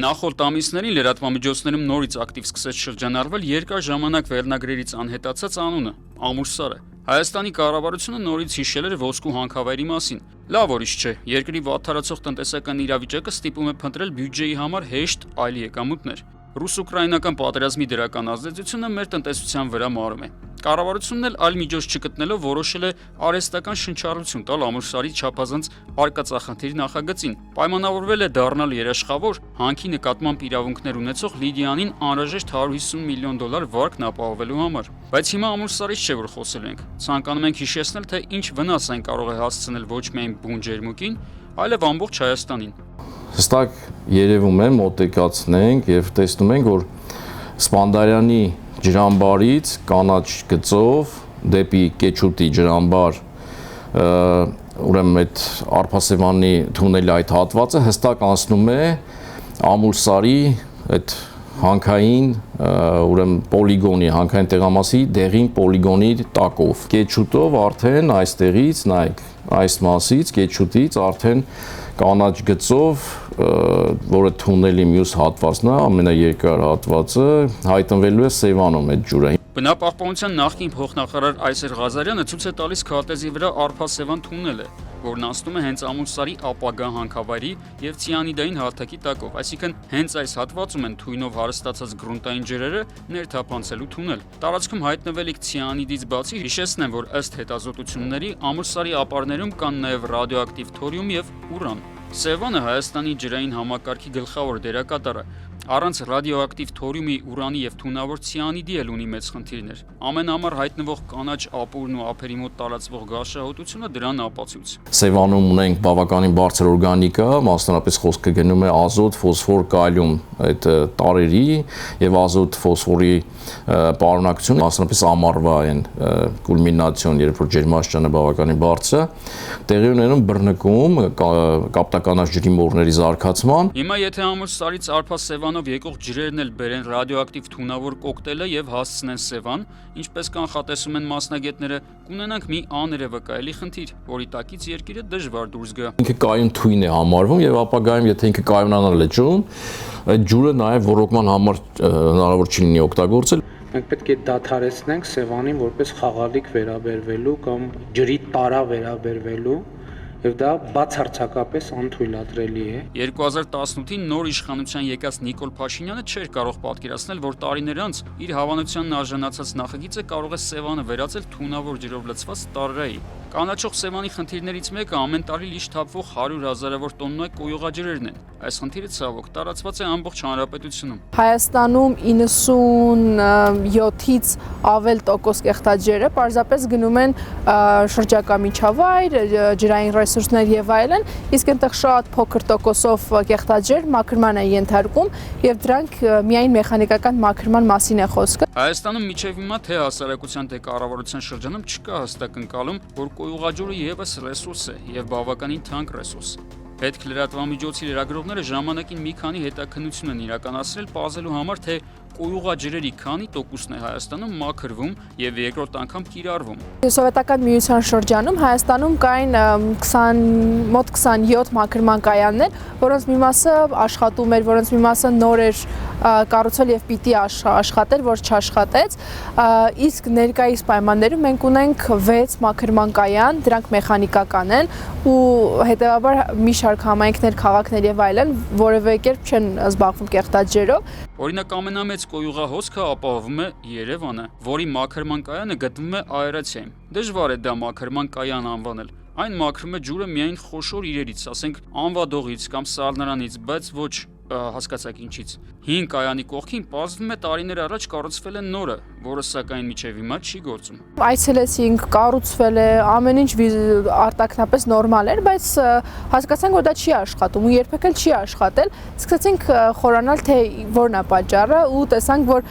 Նախորդ ամիսներին լրատվամիջոցներում նորից ակտիվ սկսեց շրջանառվել երկար ժամանակ վերնագրերից անհետացած անունը՝ Ամուլսարը։ Հայաստանի կառավարությունը նորից հիշել էր ոսկու հանքավայրի մասին։ Լավ ուրիշ չէ, երկրի վատթարացող տնտեսական իրավիճակը ստիպում է փնտրել բյուջեի համար հեշտ այլ եկամուտներ։ Ռուս-ուկրաինական պատերազմի դրական ազդեցությունը մեր տնտեսության վրա մարում է։ Կառավարությունն էլ այլ միջոց չգտնելով որոշել է արհեստական շնչառություն տալ Ամուլսարի չափազանց արկածախնդիր նախագծին։ Պայմանավորվել է դառնալ երաշխավոր հանքի նկատմամբ իրավունքներ ունեցող Լիդիանին անհրաժեշտ $150 միլիոն վարկն ապահովելու համար։ Բայց հիմա Ամուլսարից չէ որ խոսելու ենք։ Ցանկանում ենք հիշեցնել, թե ինչ վնաս այն կարող է հասցնել ոչ միայն բուն ջերմուկին, այլև ամբողջ Հայաստանին։ Հստակ երևում է, մոտիկացնենք եւ տեսնում ենք, որ Սպանդարյանի ջրամբարից կանաչ գծով դեպի Կեչուտի ջրամբար, ուրեմն այդ Արփասեվանի թունելի այդ հատվածը հստակ անցնում է Ամուլսարի այդ հանքային, ուրեմն պոլիգոնի, հանքային տեղամասի դեղին պոլիգոնի տակով։ Կեչուտով արդեն այստեղից, նայեք, այս մասից, Կեչուտից արդեն կանաչ գծով, որը թունելի մյուս հատվածն է, ամենաերկար հատվածը, հայտնվելու է Սևանում այդ ջուրը։ Բնապահպանության նախկին փոխնախարար Այսեր Ղազարյանը ցույց է տալիս քարտեզի վրա Արփասեվան թունելը, որն անցնում է հենց Ամուլսարի ապագա հանքավայրի եւ ցիանիդային հարթակի տակով, այսինքն հենց այս հատվածում են թույնով հարստացած գրունտային ջրերը ներթափանցելու թունել։ Տարածքում հայտնվելիք ցիանիդից բացի հիշեցնեմ, որ ըստ հետազոտությունների Ամուլսարի ապարներում կան նաեւ ռադիոակտիվ թորիում եւ ուրան։ Սևանը Հայաստանի ջրային համակարգի գլխավոր դերակատարը։ Առանց ռադիոակտիվ թորիումի, ուրանի եւ թունավոր ցիանիդի էլ ունի մեծ խնդիրներ։ Ամենամար հայտնվող կանաչ ապուրն ու ափերի մոտ տարածվող գաշահոտությունը դրան ապացույց։ Սևանում ունենք բավականին բարձր օրգանիկա, մասնավորապես խոսքը գնում է ազոտ, ֆոսֆոր, կալիում այդ տարերի եւ ազոտ, ֆոսֆորի պարունակությունը, մասնավորապես ամառվա այն կուլմինացիոն, երբ որ ջերմաստիճանը բավականին բարձր է, տեղի ունենում բռնկում, կապտականաշ ջրի մորների զարգացման։ Հիմա եթե Ամուլսարից Արփասեվանով եկող ջրերն էլ բերեն ռադիոակտիվ թունավոր կոկտեյլը եւ հասցնեն Սևան, ինչպես կանխատեսում են մասնագետները, կունենանք մի աներևակայելի խնդիր, որի տակից երկիրը դժվար դուրս գա։ Ինքը կայուն թույն է համարվում եւ ապագայում եթե ինքը կայունանալ է ջրում, այդ ջուրը նաեւ ոռոգման համար հնարավոր չի լինի օգտագործել։ Մենք պետք է դադարեցնենք Սևանին որպես խաղալիք վերաբերվելու կամ ջրի տարա վերաբերվելու եւ դա բացարձակապես անթույլատրելի է։ 2018-ին նոր իշխանության եկած Նիկոլ Փաշինյանը չէր կարող պատկերացնել, որ տարիներ անց իր հավանությանն արժանացած նախագիծը կարող է Սևանը վերածել թունավոր ջրով լցված տարրայի։ Կանաչող Սևանի խնդիրներից մեկը ամեն տարի լիշ թափվող 100,000-ավոր տոննա կոյուղաջրերն են։ Այս խնդիրը ցավոք տարածված է ամբողջ հանրապետությունում։ Հայաստանում 97-ից ավել տոկոս կեղտաջրերը պարզապես գնում են շրջակա միջավայր, ջրային ռեսուրսներ եւ այլն, իսկ այնտեղ շատ փոքր տոկոսով կեղտաջր մաքրման են ենթարկում եւ դրանք միայն մեխանիկական մաքրման մասին է խոսքը։ Հայաստանում միջև հիմա թե հասարակության թե կառավարության շրջանում չկա հստակ ընկալում, որ կոյուղաջուրը եւս ռեսուրս է եւ բավականին թանկ ռեսուրս։ Պետք լրատվամիջոցի լրագրողները ժամանակին մի քանի հետաքննություն են իրականացրել պարզելու համար, թե կոյուղաջրերի քանի տոկոսն է Հայաստանում մաքրվում եւ երկրորդ անգամ կիրառվում։ Սովետական միության շրջանում Հայաստանում կային մոտ 27 մաքրման կայաններ, որոնց մի մասը աշխատում էր, որոնց մի մասը նոր էր կառուցվել եւ պիտի աշխատեր, որ չաշխատեց, իսկ ներկայիս պայմաններում մենք ունենք 6 մաքրման կայան, դրանք մեխանիկական են ու հետեւաբար մի շարք համայնքներ, քաղաքներ եւ այլն որևէ կերպ չեն զբաղվում կեղտաջրով։ Օրինակ ամենամեծ կոյուղահոսքը ապահովում է Երևանը, որի մաքրման կայանը գտնվում է Աերացիայում։ Դժվար է դա մաքրման կայան անվանել։ Այն մաքրում է ջուրը միայն խոշոր իրերից, ասենք անվադողից կամ սառնարանից, բայց ոչ հասկացաք ինչից։ Հին կայանի կողքին պարզվում է տարիներ առաջ կառուցվել է նորը, որը սակայն մինչև հիմա չի գործում։ Այցելեցինք, կառուցվել է, ամեն ինչ արտակնապես նորմալ էր, բայց հասկացանք, որ դա չի աշխատում ու երբեք էլ չի աշխատել։ Սկսեցինք խորանալ, թե որն է պատճառը ու տեսանք, որ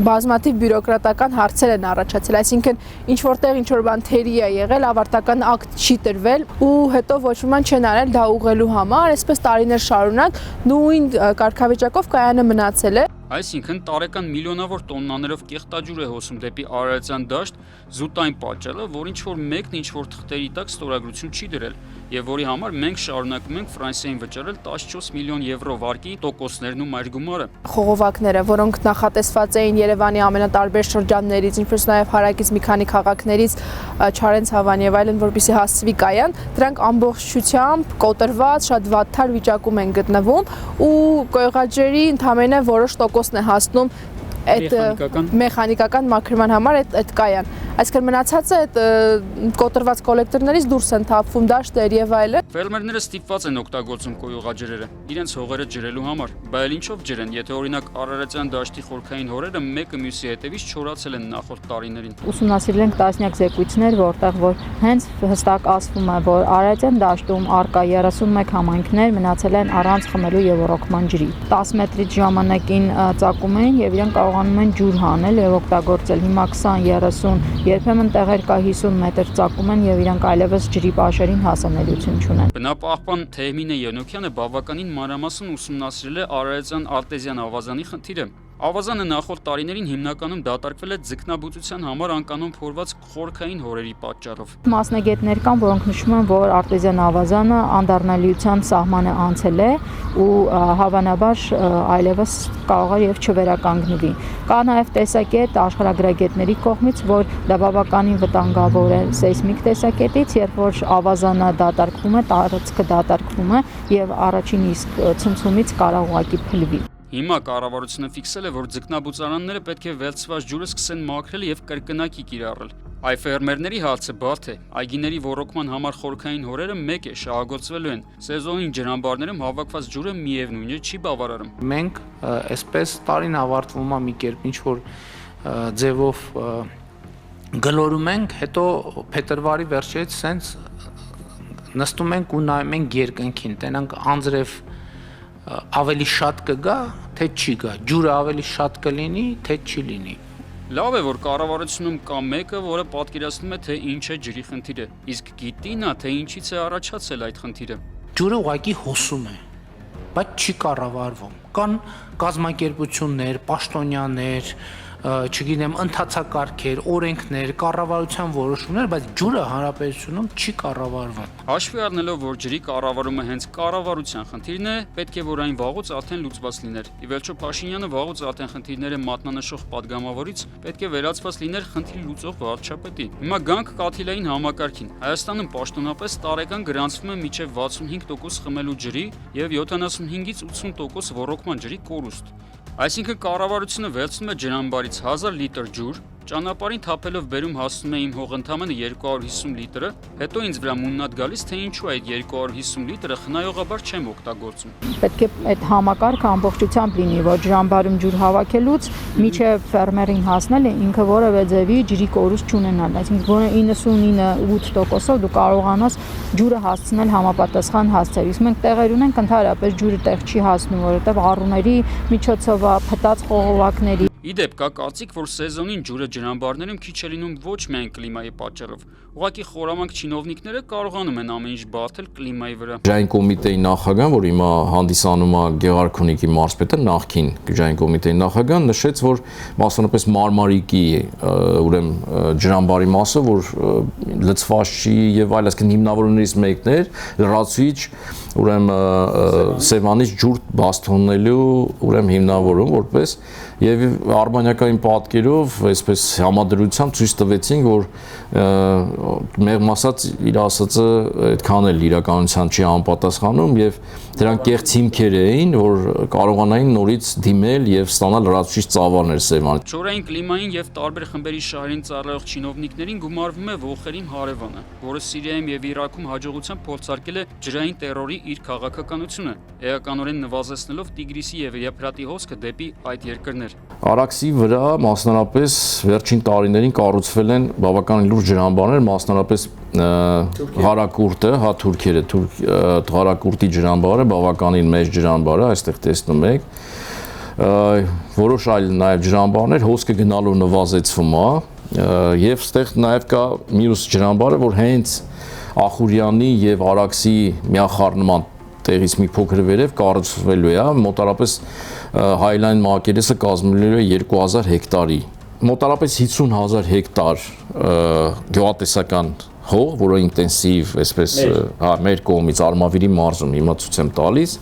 բազմաթիվ բյուրոկրատական հարցեր են առաջացել, այսինքն ինչ որտեղ ինչ որ բան թերի է եղել, ավարտական ակտ չի տրվել ու հետո ոչ մի բան չեն արել դա ուղղելու համար, այսպես տարիներ շարունակ նույն կարգավիճակով կայանը մնացել է։ Այսինքն տարեկան միլիոնավոր տոննաներով կեղտաջուր է հոսում դեպի Արարատյան դաշտ զուտային պատճառը, որ ինչ-որ մեկն ինչ-որ թղթերի տակ ստորագրություն չի դրել, եւ որի համար մենք շարունակում ենք Ֆրանսիային վճարել 14 միլիոն եվրո վարկի տոկոսներն ու մայրգումարը։ Խողովակները, որոնք նախատեսված էին Երևանի ամենատարբեր շրջաններից, ինչպես նաև հարակից մի քանի քաղաքներից, Չարենցավան եւ այլն, որպեսզի հասցվի կայան, դրանք ամբողջությամբ կոտրված, շատ վատթար վիճակում են գտնվում ու կոյուղաջրի ընդամենը որոշ տոկոսն է հասնում այդ մեխանիկական մաքրման համար այդ կայան։ Այսինքն մնացածը այդ կոտրված կոլեկտորներից դուրս են թափվում դաշտեր եւ այլն։ Ֆերմերները ստիպված են օգտագործում կոյուղաջրերը իրենց հողերը ջրելու համար, բայց ինչով ջրեն, եթե օրինակ Արարատյան դաշտի խորքային հորերը մեկը մյուսի հետևից չորացել են նախորդ տարիներին։ Ուսումնասիրել ենք տասնյակ զեկույցներ, որտեղ որ հենց հստակ ասվում է, որ Արարատյան դաշտում արկա 31 համայնքներ մնացել են առանց խմելու եւ ռոռոկման ջրի։ 10 մետրից ժամանակին ծակում են եւ իրենք կարողանում են ջուր հանել եւ օգտագործել։ Հիմա 20-30 երբեմն տեղեր կա 50 մետր ծակում են եւ իրանք այլևս ջրի պաշերին հասանելիություն չունեն։ Բնապահպան Թեհմինե Յոնոքյանը բավականին մանրամասն ուսումնասիրել է Արարատյան արտեզյան ավազանի խնդիրը։ Ավազանը նախորդ տարիներին հիմնականում դատարկվել է ձկնաբուծության համար անկանոն փորված խորքային հորերի պատճառով։ Մասնագետներ կան, որոնք նշում են, որ արտեզյան ավազանը անդառնալիության սահմանը անցել է ու հավանաբար այլևս կարող է եւ չվերականգնվի։ Կա նաեւ տեսակետ աշխարհագրագետների կողմից, որ դա բավականին վտանգավոր է սեյսմիկ տեսակետից, երբ որ ավազանը դատարկվում է, տարածքը դատարկվում է եւ առաջին իսկ ցնցումից կարող ուղղակի փլվի։ Հիմա կառավարությունը ֆիքսել է, որ ձկնաբուծարանները պետք է վերցված ջուրը սկսեն մաքրել եւ կրկնակի կիրառել։ Այ ֆերմերների հարցը բարդ է։ Այգիների ոռոգման համար խորքային հորերը մեկ է շահագործվելու են։ Սեզոնին ջրամբարներում հավաքված ջուրը միևնույն է չի բավարարում։ Մենք այսպես տարին ավարտվում է մի կերպ ինչ որ ձևով գլորում ենք, հետո փետրվարի վերջերից սենց նստում ենք ու նայում ենք երկնքին, տենանք անձրև ավելի շատ կգա, թե չի գա, ջուրը ավելի շատ կլինի, թե չի լինի։ Լավ է, որ կառավարությունում կա մեկը, որը պատկերացնում է, թե ինչ է ջրի խնդիրը, իսկ գիտի նա, թե ինչից է առաջացել այդ խնդիրը։ Ջուրը ուղղակի հոսում է, բայց չի կառավարվում։ Կան կազմակերպություններ, պաշտոնյաներ, չգիտեմ, ընթացակարգեր, օրենքներ, կառավարության որոշումներ, բայց ջուրը հանրապետությունում չի կառավարվում։ Հաշվի առնելով, որ ջրի կառավարումը հենց կառավարության խնդիրն է, պետք է որ այն վաղուց արդեն լուծված լիներ։ Ի վերջո Փաշինյանը վաղուց արդեն խնդիրները մատնանշող падգամավորից պետք է վերածված լիներ խնդիր լուծող վարչապետի։ Հիմա գանք կաթիլային համակարգին։ Հայաստանում պաշտոնապես տարեկան գրանցվում է մինչև 65% խմելու ջրի եւ 75-ից 80% ոռոգման ջրի կորուստ։ Այսինքն կառավարությունը վերցնում է ջրամբարից 1000 լիտր ջուր, ճանապարհին թափելով բերում հասնում է իմ հող ընդամենը 250 լիտրը, հետո ինձ վրա մուննատ գալիս, թե ինչու այդ 250 լիտրը խնայողաբար չեմ օգտագործում։ Պետք է այդ համակարգը ամբողջությամբ լինի, որ ջրամբարում ջուր հավաքելուց մինչև ֆերմերին հասնելը ինքը որևէ ձևի ջրի կորուստ չունենալ, այսինքն որը 99.8%-ով դու կարողանաս ջուրը հասցնել համապատասխան հասցեին։ Իսկ մենք տեղեր ունենք ընդհանրապես ջուրը տեղ չի հասնում, որովհետև առուների միջոցով փտած խողովակների Իդեպ կա կարծիք, որ սեզոնին ջուրը ջրամբարներում քիչ է լինում ոչ միայն կլիմայի պատճառով։ Ուղղակի խորամանկ չինովնիկները կարողանում են ամեն ինչ բարթել կլիմայի վրա։ Գյուղային կոմիտեի նախագահան, որ հիմա հանդիսանում է Գեղարքունիքի մարզպետը, նախկին Գյուղային կոմիտեի նախագահան, նշեց, որ մասնավորապես Մարմարիկի ուրեմն ջրամբարի մասը, որ լցված չի եւ այլ, այսինքն հիմնավորումներից մեկն էր լրացուցիչ ուրեմն Սևանից ջուր բաց թողնելու ուրեմն հիմնավորում որպես եւ արբանյակային պատկերով այսպես համադրությամբ ցույց տվեցինք, որ մեղմ ասած իր ասածը այդքան էլ իրականության չի համապատասխանում եւ դրանք կեղծ հիմքեր էին, որ կարողանային նորից դիմել եւ ստանալ լրացուցիչ ծավալներ Սևան։ Չորային կլիմային եւ տարբեր խմբերի շահերին ծառայող չինովնիկներին գումարվում է ողերիմ հարևանը, որը Սիրիայում եւ Իրաքում հաջողությամբ փորձարկել է ջրային տերորի իր քաղաքականությունը, էականորեն նվազեցնելով Տիգրիսի եւ Եփրատի հոսքը դեպի այդ երկրներ։ Արաքսի վրա մասնարապես վերջին տարիներին կառուցվել են բավական լուրջ ջրամբարներ, մասնարապես Հարակուրտը, հա թուրքերը, Հարակուրտի ջրամբարը բավականին մեծ ջրամբար է, այստեղ տեսնում եք։ Որոշ այլ նաև ջրամբարներ հոսքը գնալով նվազեցվում է, եւ այստեղ նաև կա մյուս ջրամբարը, որ հենց Ախուրյանի եւ Արաքսի միախառնման տեղից մի փոքր վերև կառուցվելու է, մոտարապես Highline մակերեսը կազմելու է 2000 հեկտարի։ Մոտարապես 50,000 հեկտար գյուղատնտեսական հող, որը ինտենսիվ, այսպես, մեր կողմից Արմավիրի մարզում հիմա ցույց եմ տալիս,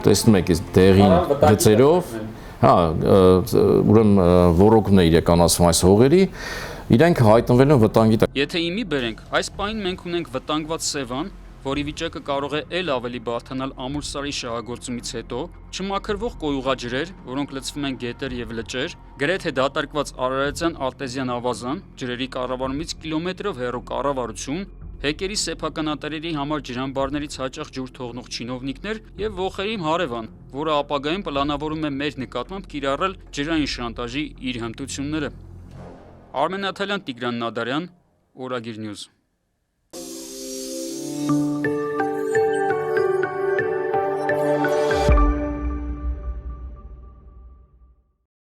տեսնում եք, այս դեղին գծերով, ուրեմն ոռոգումն է իրականացվում այս հողերի, իրենք հայտնվել են վտանգի տակ։ Եթե իմի բերենք, այս պահին մենք ունենք վտանգված Սևան, որի վիճակը կարող է ել ավելի բարդանալ Ամուլսարի շահագործումից հետո, չմաքրվող կոյուղաջրեր, որոնք լցվում են գետեր եւ լճեր, գրեթե դատարկված Արարատյան արտեզյան ավազան, ջրերի կառավարումից կիլոմետրով հեռու կառավարություն, հեկերի սեփականատերերի համար ջրամբարներից հաճախ ջուր թողնող չինովնիկներ եւ ողերիմ հարևան, որը ապագայում պլանավորում է մեր նկատմամբ կիրառել ջրային շանտաժի իր հմտությունները։ Արմեն Աթալյան, Տիգրան Նադարյան, Օրագիր Նյուզ։